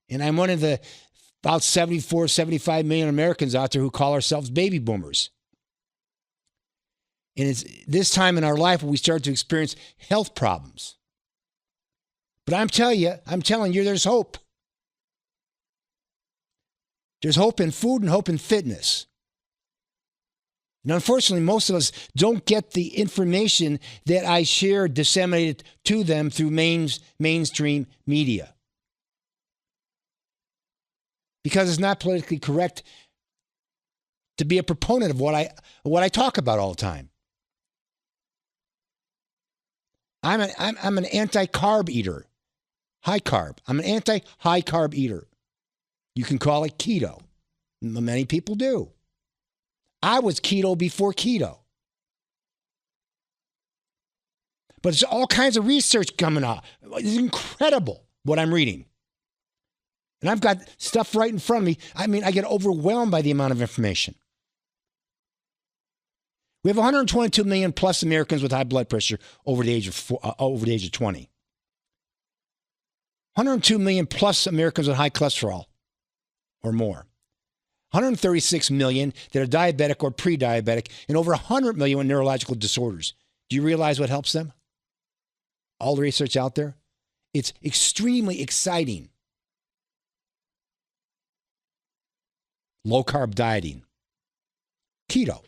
And I'm one of the about 74, 75 million Americans out there who call ourselves baby boomers. And it's this time in our life when we start to experience health problems. But I'm telling you, there's hope. There's hope in food and hope in fitness. And unfortunately, most of us don't get the information that I share disseminated to them through mainstream media. Because it's not politically correct to be a proponent of what I talk about all the time. I'm an anti-carb eater. High carb. I'm an anti-high carb eater. You can call it keto. Many people do. I was keto before keto. But there's all kinds of research coming out. It's incredible what I'm reading. And I've got stuff right in front of me. I mean, I get overwhelmed by the amount of information. We have 122 million plus Americans with high blood pressure over the age of 20. 102 million plus Americans with high cholesterol or more. 136 million that are diabetic or pre-diabetic, and over 100 million with neurological disorders. Do you realize what helps them? All the research out there? It's extremely exciting. Low-carb dieting. Keto.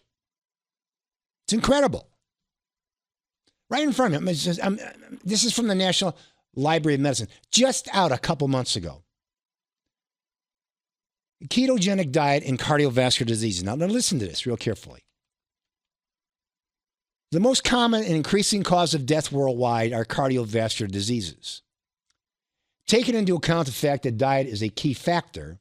It's incredible. Right in front of me. This is from the National Library of Medicine, just out a couple months ago. Ketogenic diet and cardiovascular diseases. Now listen to this real carefully. The most common and increasing cause of death worldwide are cardiovascular diseases. Taking into account the fact that diet is a key factor,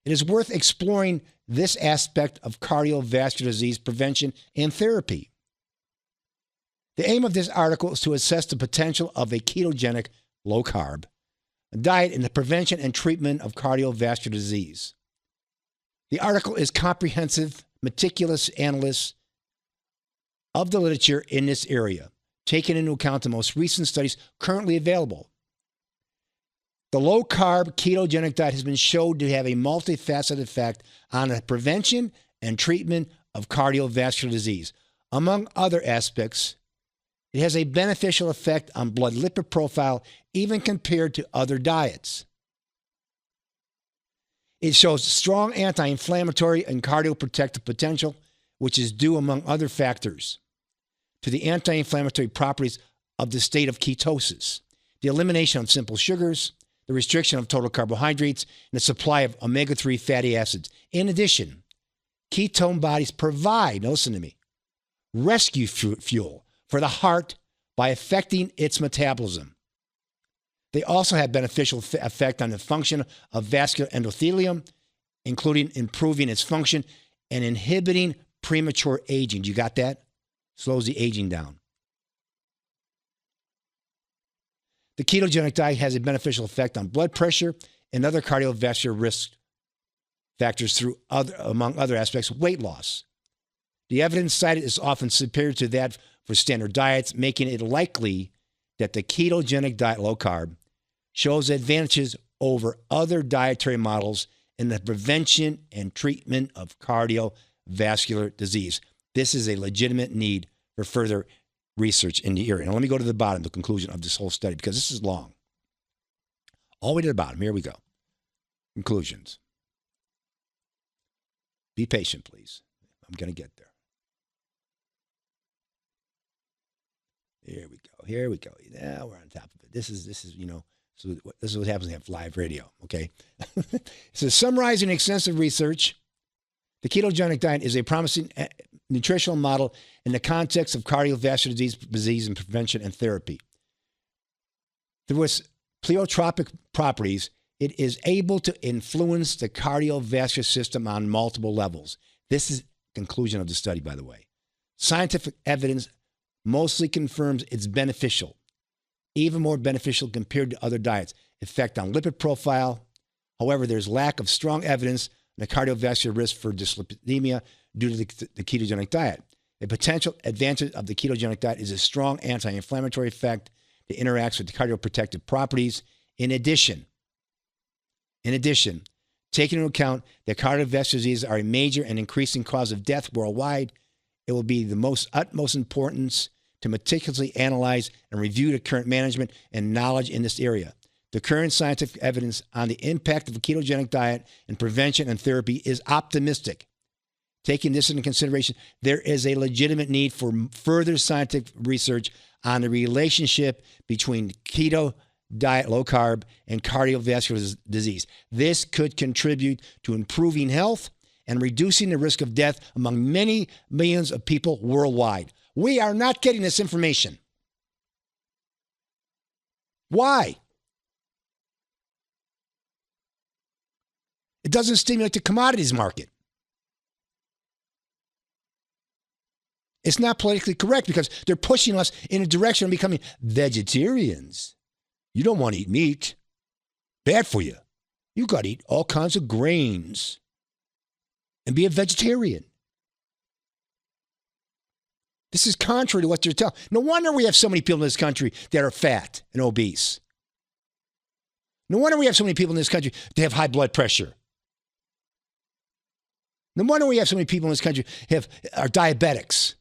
it is worth exploring this aspect of cardiovascular disease prevention and therapy. The aim of this article is to assess the potential of a ketogenic, low-carb diet in the prevention and treatment of cardiovascular disease. The article is comprehensive, meticulous analysis of the literature in this area, taking into account the most recent studies currently available. The low-carb ketogenic diet has been shown to have a multifaceted effect on the prevention and treatment of cardiovascular disease. Among other aspects, it has a beneficial effect on blood lipid profile even compared to other diets. It shows strong anti-inflammatory and cardioprotective potential, which is due, among other factors, to the anti-inflammatory properties of the state of ketosis, the elimination of simple sugars, the restriction of total carbohydrates, and the supply of omega-3 fatty acids. In addition, ketone bodies provide, now listen to me, rescue fuel for the heart by affecting its metabolism. They also have beneficial effect on the function of vascular endothelium, including improving its function and inhibiting premature aging. You got that? Slows the aging down. The ketogenic diet has a beneficial effect on blood pressure and other cardiovascular risk factors through among other aspects, weight loss. The evidence cited is often superior to that for standard diets, making it likely that the ketogenic diet, low carb, shows advantages over other dietary models in the prevention and treatment of cardiovascular disease. This is a legitimate need for further research in the area. Now, let me go to the bottom, the conclusion of this whole study, because this is long. All the way to the bottom. Here we go. Conclusions. Be patient, please. I'm going to get there. Here we go. Here we go. Now we're on top of it. This is so this is what happens when you have live radio, okay? So summarizing extensive research, the ketogenic diet is a promising nutritional model in the context of cardiovascular disease and prevention and therapy. Through its pleiotropic properties, it is able to influence the cardiovascular system on multiple levels. This is the conclusion of the study, by the way. Scientific evidence mostly confirms it's beneficial, even more beneficial compared to other diets. Effect on lipid profile. However, there's lack of strong evidence on the cardiovascular risk for dyslipidemia due to the ketogenic diet. A potential advantage of the ketogenic diet is a strong anti-inflammatory effect that interacts with the cardioprotective properties. In addition, In addition, taking into account that cardiovascular diseases are a major and increasing cause of death worldwide, it will be the utmost importance to meticulously analyze and review the current management and knowledge in this area. The current scientific evidence on the impact of a ketogenic diet in prevention and therapy is optimistic. Taking this into consideration, there is a legitimate need for further scientific research on the relationship between keto diet, low carb, and cardiovascular disease. This could contribute to improving health and reducing the risk of death among many millions of people worldwide. We are not getting this information. Why? It doesn't stimulate the commodities market. It's not politically correct because they're pushing us in a direction of becoming vegetarians. You don't want to eat meat. Bad for you. You got to eat all kinds of grains and be a vegetarian. This is contrary to what they're telling. No wonder we have so many people in this country that are fat and obese. No wonder we have so many people in this country that have high blood pressure. No wonder we have so many people in this country that are diabetics.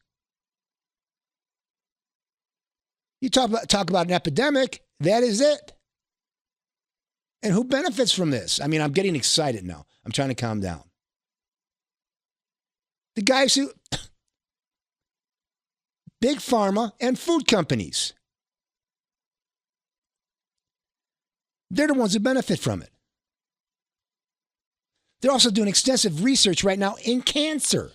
You talk about an epidemic, that is it. And who benefits from this? I mean, I'm getting excited now. I'm trying to calm down. The guys who, big pharma and food companies, they're the ones who benefit from it. They're also doing extensive research right now in cancer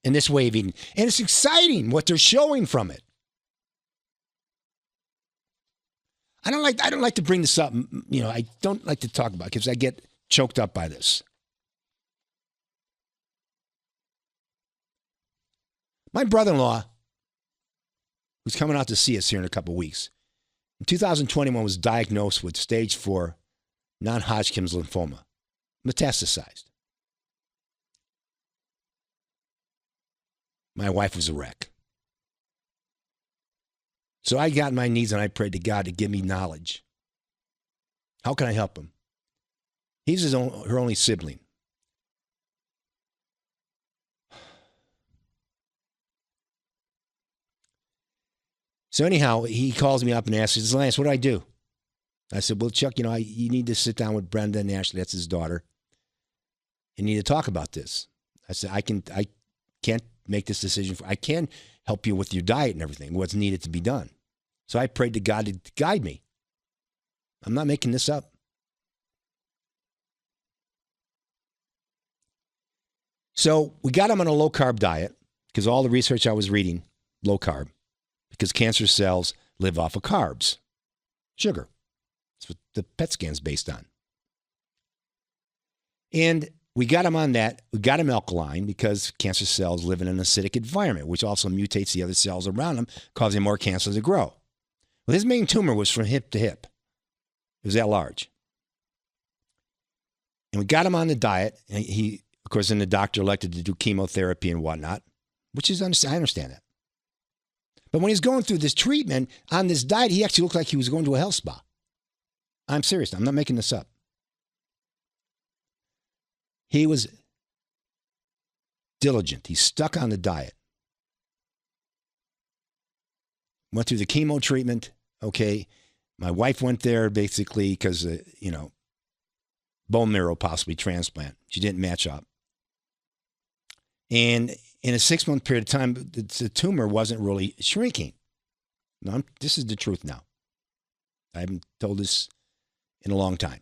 in this way of eating. And it's exciting what they're showing from it. I don't like to bring this up. You know, I don't like to talk about it because I get choked up by this. My brother-in-law, who's coming out to see us here in a couple of weeks, in 2021 was diagnosed with stage 4 non-Hodgkin's lymphoma, metastasized. My wife was a wreck. So I got on my knees and I prayed to God to give me knowledge. How can I help him? He's her only sibling. So anyhow, he calls me up and asks, he says, Lance, what do I do? I said, well, Chuck, you need to sit down with Brenda and Ashley, that's his daughter, and you need to talk about this. I said, I can't make this decision. I can help you with your diet and everything, what's needed to be done. So I prayed to God to guide me. I'm not making this up. So we got him on a low-carb diet because all the research I was reading, low-carb, because cancer cells live off of carbs, sugar. That's what the PET scan's based on. And we got him on that. We got him alkaline because cancer cells live in an acidic environment, which also mutates the other cells around them, causing more cancer to grow. Well, his main tumor was from hip to hip. It was that large. And we got him on the diet. And he, of course, then the doctor elected to do chemotherapy and whatnot, which is, I understand that. But when he's going through this treatment on this diet, he actually looked like he was going to a health spa. I'm serious. I'm not making this up. He was diligent. He stuck on the diet. Went through the chemo treatment. Okay. My wife went there basically because, bone marrow possibly transplant. She didn't match up. And in a 6-month period of time, the tumor wasn't really shrinking. No, this is the truth now. I haven't told this in a long time.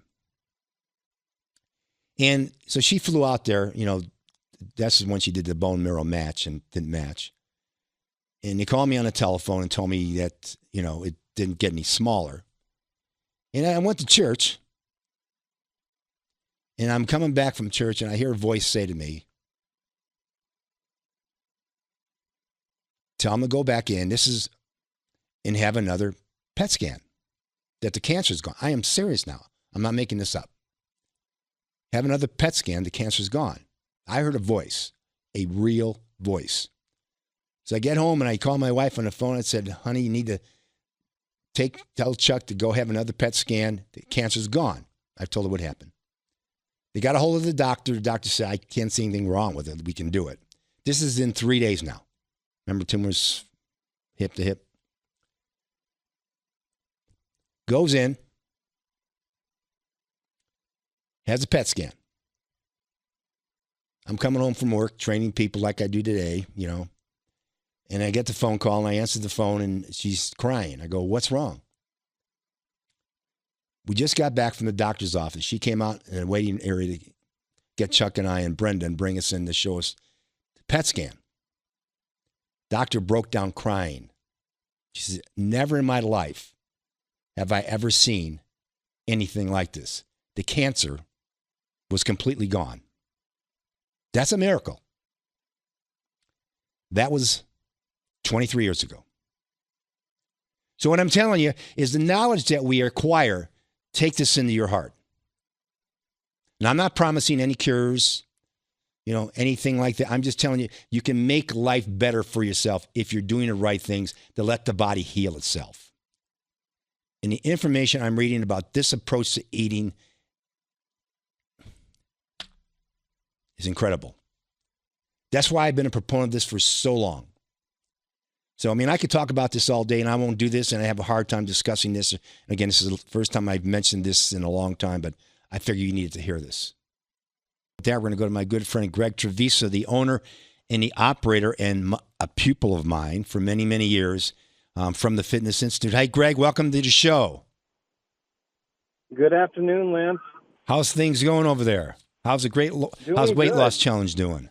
And so she flew out there, that's when she did the bone marrow match and didn't match. And they called me on the telephone and told me that, it didn't get any smaller. And I went to church. And I'm coming back from church and I hear a voice say to me, tell him to go back in. And have another PET scan. That the cancer's gone. I am serious now. I'm not making this up. Have another PET scan. The cancer's gone. I heard a voice, a real voice. So I get home and I call my wife on the phone and said, honey, you need to tell Chuck to go have another PET scan. The cancer's gone. I've told her what happened. They got a hold of the doctor. The doctor said, I can't see anything wrong with it. We can do it. This is in 3 days now. Remember, tumors hip to hip. Goes in, has a PET scan. I'm coming home from work, training people like I do today, you know, and I get the phone call, and I answer the phone, and she's crying. I go, what's wrong? We just got back from the doctor's office. She came out in a waiting area to get Chuck and I and Brenda and bring us in to show us the PET scan. Doctor broke down crying. She said, never in my life have I ever seen anything like this. The cancer was completely gone. That's a miracle. That was 23 years ago. So what I'm telling you is the knowledge that we acquire, take this into your heart. And I'm not promising any cures, you know, anything like that. I'm just telling you, you can make life better for yourself if you're doing the right things to let the body heal itself. And the information I'm reading about this approach to eating is incredible. That's why I've been a proponent of this for so long. So, I mean, I could talk about this all day, and I won't do this, and I have a hard time discussing this. Again, this is the first time I've mentioned this in a long time, but I figure you needed to hear this. With that, we're going to go to my good friend, Greg Treviso, the owner and the operator and a pupil of mine for many, many years from the Fitness Institute. Hey, Greg, welcome to the show. Good afternoon, Lance. How's things going over there? How's how's weight loss challenge doing?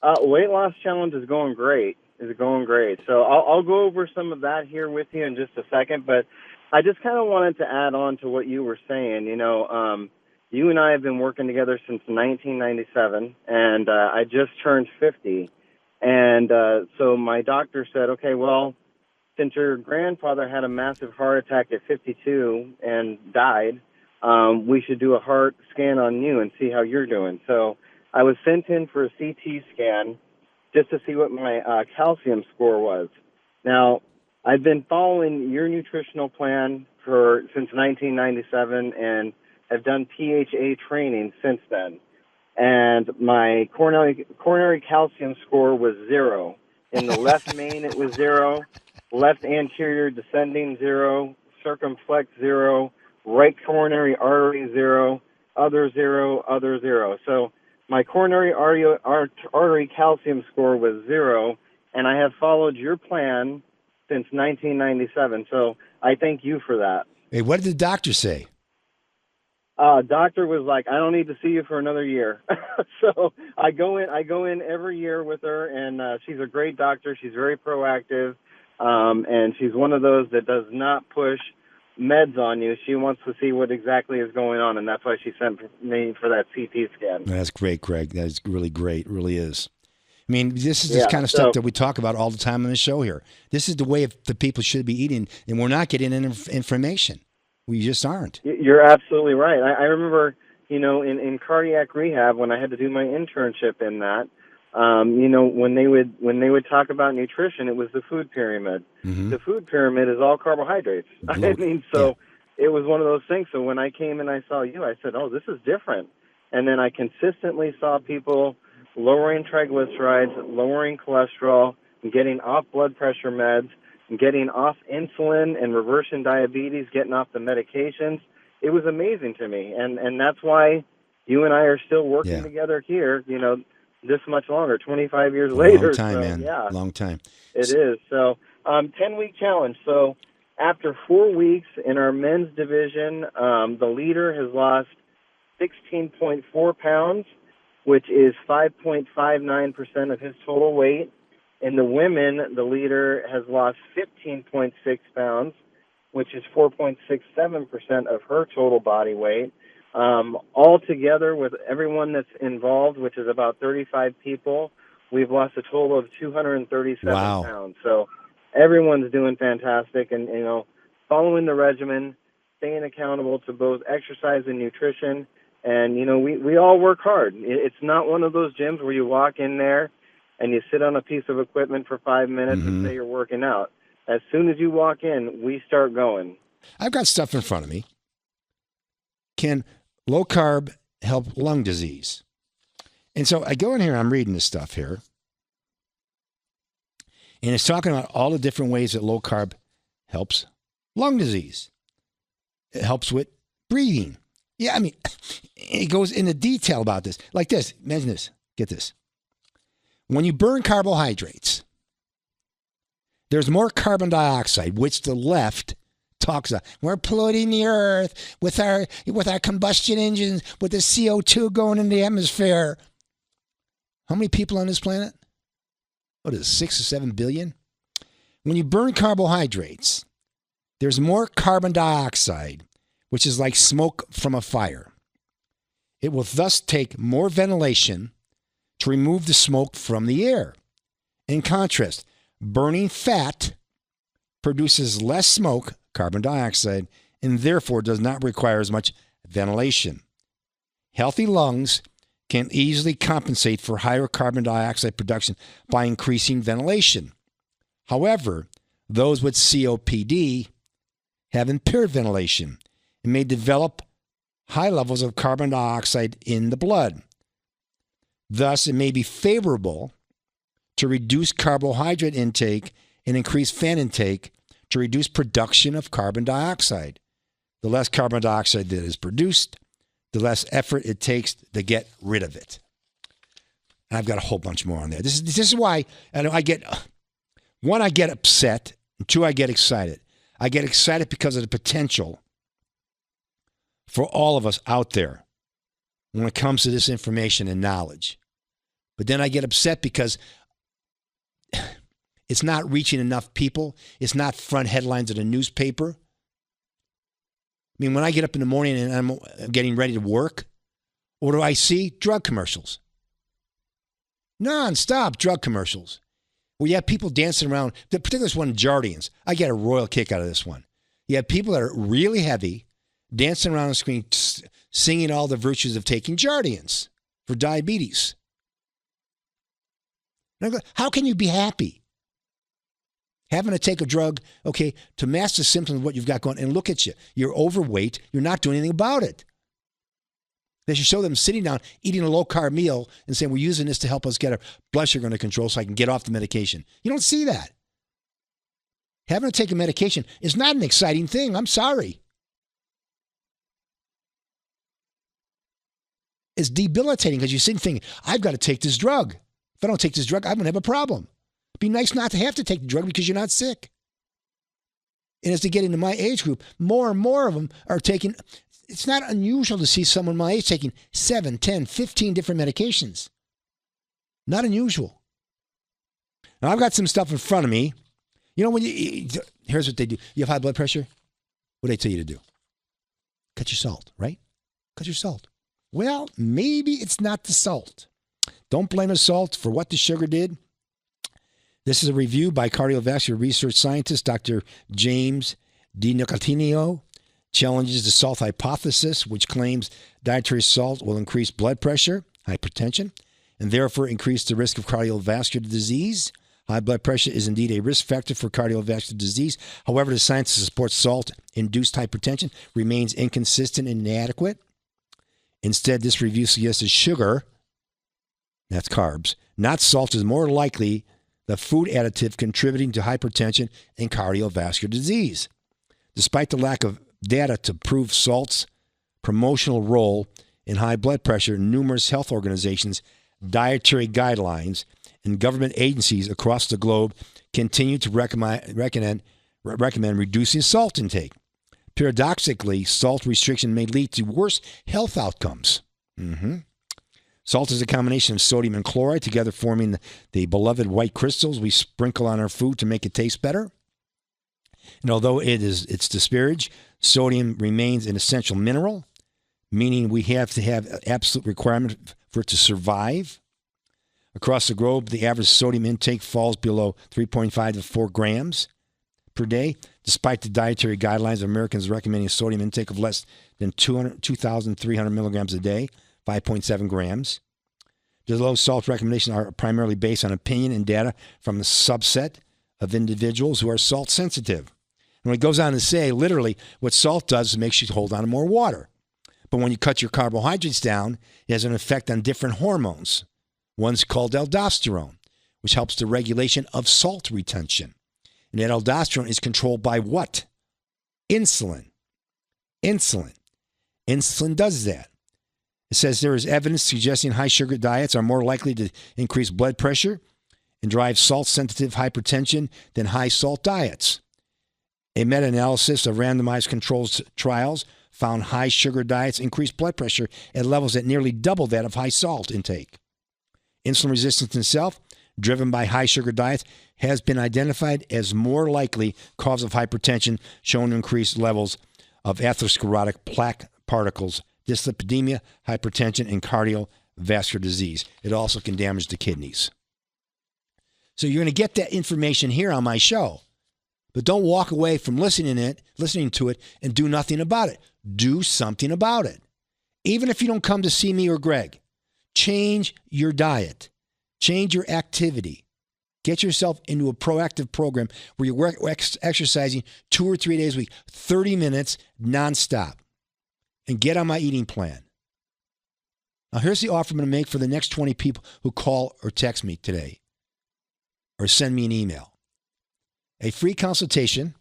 Weight loss challenge is going great. So I'll go over some of that here with you in just a second, but I just kind of wanted to add on to what you were saying. You know, you and I have been working together since 1997, and I just turned 50. And so my doctor said, okay, well, since your grandfather had a massive heart attack at 52 and died, we should do a heart scan on you and see how you're doing. So I was sent in for a CT scan just to see what my calcium score was. Now, I've been following your nutritional plan since 1997 and have done PHA training since then. And my coronary calcium score was 0. In the left main, it was 0. Left anterior descending, 0. Circumflex, 0. Right coronary artery, 0. Other 0. Other 0. So my coronary artery calcium score was 0, and I have followed your plan since 1997. So I thank you for that. Hey, what did the doctor say? Doctor was like, I don't need to see you for another year. So I go in every year with her, and she's a great doctor. She's very proactive, and she's one of those that does not push meds on you. She wants to see what exactly is going on, and that's why she sent me for that CT scan. That's great, Greg. That is really great. It really is. I mean, this is the kind of stuff that we talk about all the time on the show here. This is the way the people should be eating, and we're not getting information. We just aren't. You're absolutely right. I remember, you know, in cardiac rehab when I had to do my internship in that, you know, when they would talk about nutrition, it was the food pyramid. Mm-hmm. The food pyramid is all carbohydrates. I mean, so it was one of those things. So when I came and I saw you, I said, oh, this is different. And then I consistently saw people lowering triglycerides, lowering cholesterol, getting off blood pressure meds, getting off insulin and reversing diabetes, getting off the medications. It was amazing to me. And that's why you and I are still working together here, you know, this much longer, 25 years later. Long time, so, man. Yeah, long time. It is. So 10-week challenge. So after 4 weeks in our men's division, the leader has lost 16.4 pounds, which is 5.59% of his total weight. In the women, the leader has lost 15.6 pounds, which is 4.67% of her total body weight. All together with everyone that's involved, which is about 35 people, we've lost a total of 237 pounds. So everyone's doing fantastic and, you know, following the regimen, staying accountable to both exercise and nutrition. And, you know, we all work hard. It's not one of those gyms where you walk in there and you sit on a piece of equipment for 5 minutes and say you're working out. As soon as you walk in, we start going. I've got stuff in front of me. can low carb help lung disease? And so I go in here, I'm reading this stuff here. And it's talking about all the different ways that low carb helps lung disease. It helps with breathing. Yeah, I mean, it goes into detail about this. Like this. Imagine this. Get this. When you burn carbohydrates, there's more carbon dioxide, which the left talks about. We're polluting the earth with our combustion engines, with the CO2 going in the atmosphere. How many people on this planet? What is it, 6 or 7 billion? When you burn carbohydrates, there's more carbon dioxide, which is like smoke from a fire. It will thus take more ventilation to remove the smoke from the air. In contrast, burning fat produces less smoke, carbon dioxide, and therefore does not require as much ventilation. Healthy lungs can easily compensate for higher carbon dioxide production by increasing ventilation. However, those with COPD have impaired ventilation and may develop high levels of carbon dioxide in the blood. Thus, it may be favorable to reduce carbohydrate intake and increase fat intake to reduce production of carbon dioxide. The less carbon dioxide that is produced, the less effort it takes to get rid of it. And I've got a whole bunch more on there. This is why I get upset, and 2, I get excited. I get excited because of the potential for all of us out there when it comes to this information and knowledge. But then I get upset because it's not reaching enough people. It's not front headlines of the newspaper. I mean, when I get up in the morning and I'm getting ready to work, what do I see? Drug commercials. Non-stop drug commercials. Where you have people dancing around, particularly this one, Jardians. I get a royal kick out of this one. You have people that are really heavy, dancing around the screen, singing all the virtues of taking Jardians for diabetes. And I go, how can you be happy? Having to take a drug, okay, to mask the symptoms of what you've got going, and look at you. You're overweight. You're not doing anything about it. They should show them sitting down, eating a low-carb meal, and saying, we're using this to help us get our blood sugar under control so I can get off the medication. You don't see that. Having to take a medication is not an exciting thing. I'm sorry. It's debilitating because you're sitting thinking, I've got to take this drug. If I don't take this drug, I'm going to have a problem. It'd be nice not to have to take the drug because you're not sick. And as they get into my age group, more and more of them are taking, it's not unusual to see someone my age taking 7, 10, 15 different medications. Not unusual. Now, I've got some stuff in front of me. You know, here's what they do. You have high blood pressure? What do they tell you to do? Cut your salt, right? Cut your salt. Well, maybe it's not the salt. Don't blame the salt for what the sugar did. This is a review by cardiovascular research scientist Dr. James DiNicotinio. Challenges the salt hypothesis, which claims dietary salt will increase blood pressure, hypertension, and therefore increase the risk of cardiovascular disease. High blood pressure is indeed a risk factor for cardiovascular disease. However, the science that supports salt-induced hypertension remains inconsistent and inadequate. Instead, this review suggests that sugar, that's carbs, not salt, is more likely the food additive contributing to hypertension and cardiovascular disease. Despite the lack of data to prove salt's promotional role in high blood pressure, numerous health organizations, dietary guidelines, and government agencies across the globe continue to recommend reducing salt intake. Paradoxically, salt restriction may lead to worse health outcomes. Salt is a combination of sodium and chloride, together forming the beloved white crystals we sprinkle on our food to make it taste better. And although it's disparaged, sodium remains an essential mineral, meaning we have to have an absolute requirement for it to survive. Across the globe, the average sodium intake falls below 3.5 to 4 grams per day, despite the dietary guidelines of Americans recommending a sodium intake of less than 2,300 milligrams a day, 5.7 grams. The low salt recommendations are primarily based on opinion and data from a subset of individuals who are salt sensitive. And it goes on to say, literally, what salt does is it makes you hold on to more water. But when you cut your carbohydrates down, it has an effect on different hormones. One's called aldosterone, which helps the regulation of salt retention. And that aldosterone is controlled by what? Insulin. Insulin does that. It says there is evidence suggesting high sugar diets are more likely to increase blood pressure and drive salt-sensitive hypertension than high-salt diets. A meta-analysis of randomized controlled trials found high sugar diets increase blood pressure at levels that nearly double that of high salt intake. Insulin resistance itself, driven by high sugar diets, has been identified as more likely cause of hypertension, shown to increase levels of atherosclerotic plaque particles, dyslipidemia, hypertension, and cardiovascular disease. It also can damage the kidneys. So you're going to get that information here on my show. But don't walk away from listening to it and do nothing about it. Do something about it. Even if you don't come to see me or Greg, change your diet. Change your activity. Get yourself into a proactive program where you're exercising 2 or 3 days a week, 30 minutes nonstop. And get on my eating plan. Now, here's the offer I'm going to make for the next 20 people who call or text me today or send me an email. A free consultation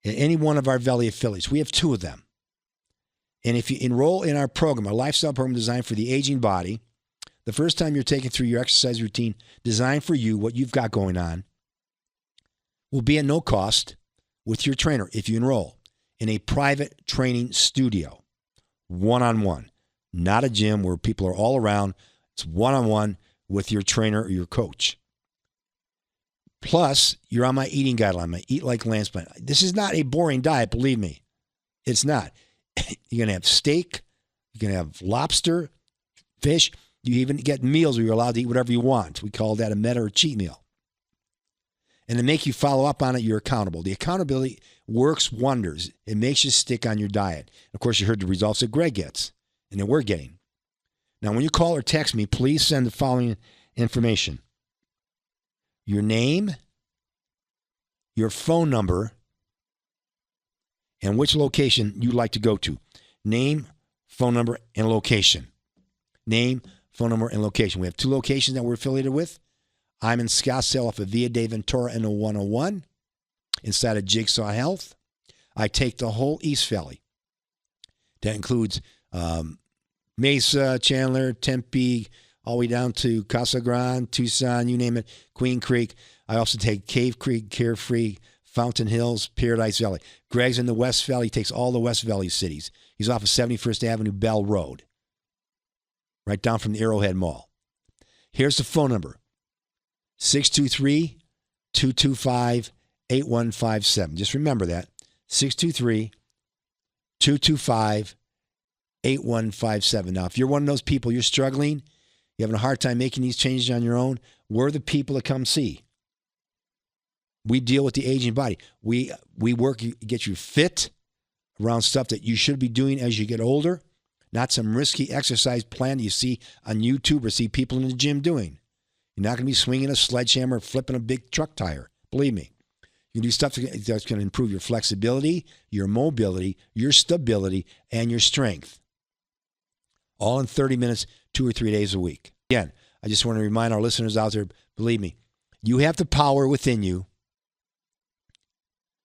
at any one of our Valley affiliates. We have 2 of them. And if you enroll in our program, our lifestyle program designed for the aging body, the first time you're taken through your exercise routine designed for you, what you've got going on, will be at no cost with your trainer if you enroll in a private training studio, one-on-one, not a gym where people are all around. It's one-on-one with your trainer or your coach. Plus, you're on my eating guideline, my Eat Like Lance plan. This is not a boring diet, believe me. It's not. You're going to have steak. You're going to have lobster, fish. You even get meals where you're allowed to eat whatever you want. We call that a meta or cheat meal. And to make you follow up on it, you're accountable. The accountability works wonders. It makes you stick on your diet. Of course, you heard the results that Greg gets and that we're getting. Now, when you call or text me, please send the following information. Your name, your phone number, and which location you'd like to go to. Name, phone number, and location. Name, phone number, and location. We have 2 locations that we're affiliated with. I'm in Scottsdale off of Via de Ventura and the 101 inside of Jigsaw Health. I take the whole East Valley. That includes Mesa, Chandler, Tempe, all the way down to Casa Grande, Tucson, you name it, Queen Creek. I also take Cave Creek, Carefree, Fountain Hills, Paradise Valley. Greg's in the West Valley. He takes all the West Valley cities. He's off of 71st Avenue, Bell Road, right down from the Arrowhead Mall. Here's the phone number, 623-225-8157. Just remember that, 623-225-8157. Now, if you're one of those people, you're struggling, you're having a hard time making these changes on your own, we're the people to come see. We deal with the aging body. We work, get you fit around stuff that you should be doing as you get older, not some risky exercise plan you see on YouTube or see people in the gym doing. You're not going to be swinging a sledgehammer or flipping a big truck tire. Believe me. You can do stuff that's going to improve your flexibility, your mobility, your stability, and your strength. All in 30 minutes, 2 or 3 days a week. Again, I just want to remind our listeners out there, believe me, you have the power within you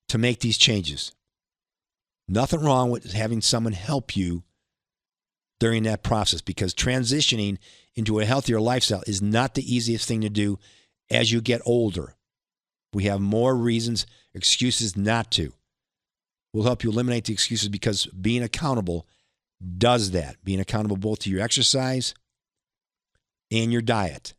to make these changes. Nothing wrong with having someone help you during that process, because transitioning into a healthier lifestyle is not the easiest thing to do as you get older. We have more reasons, excuses not to. We'll help you eliminate the excuses, because being accountable does that. Being accountable both to your exercise and your diet.